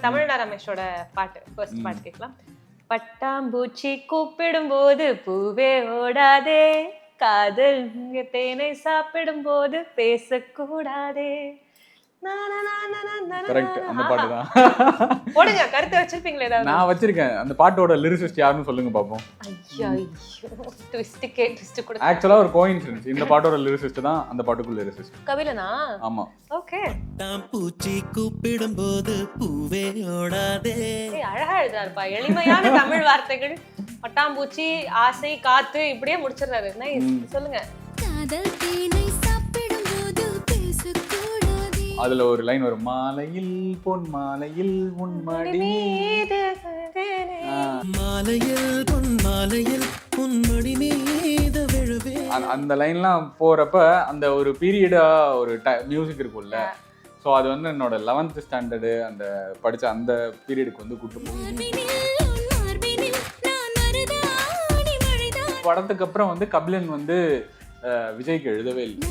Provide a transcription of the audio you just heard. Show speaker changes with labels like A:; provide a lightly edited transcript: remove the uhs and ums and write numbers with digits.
A: தமிழ்நா ரமேஷோட பாட்டு ஃபர்ஸ்ட் பாட்டு கேட்கலாம். பட்டாம்பூச்சி கூப்பிடும் போது பூவே ஓடாதே, காதல் தேனை சாப்பிடும் போது பேசக்கூடாதே.
B: கரெக்ட், அந்த பாட்டு தான்.
A: போடுங்க, கருத்து வச்சிருப்பீங்களே ஏதாவது?
B: நான் வச்சிருக்கேன். அந்த பாட்டோட லிரிசிஸ்ட் யாருன்னு சொல்லுங்க பாப்போம்.
A: ஐயோ ட்விஸ்ட்க்கே ட்விஸ்ட் கொடுத்து.
B: ஆக்சுவலா ஒரு கோஇன்சிடென்ஸ். இந்த பாட்டோட லிரிசிஸ்ட் தான் அந்த பாட்டுக்குள்ள லிரிசிஸ்ட்.
A: கபிலனா?
B: ஆமா.
A: ஓகே.
C: பட்டாம்பூச்சி கூப்பிடும் போது பூவே ஓடாதே.
A: அழகா எழுதுறாருப்பா, எளிமையான தமிழ் வார்த்தைகள். பட்டாம்பூச்சி, ஆசை, காத்து இப்படியே முடிச்சிடுறாரு. நைஸ். சொல்லுங்க.
D: காதல் தேனை சாப்பிடும் போது பேசக்கூடாதே.
B: அதுல ஒரு லைன் வரும், மாலையில் பொன் மாலையில் உன்மடி
C: மாலையில் பொன் மாலையில் உன்மடி மீது விழுவே.
B: அந்த லைன்லாம் போறப்ப அந்த ஒரு பீரியடா ஒரு மியூசிக் இருக்கும்ல. ஸோ அது வந்து என்னோட 11th ஸ்டாண்டர்டு அந்த படிச்ச அந்த பீரியடுக்கு வந்து கூட்டு போகும். படத்துக்கு அப்புறம் வந்து கபிலன் வந்து விஜய்க்கு எழுதவே இல்லை.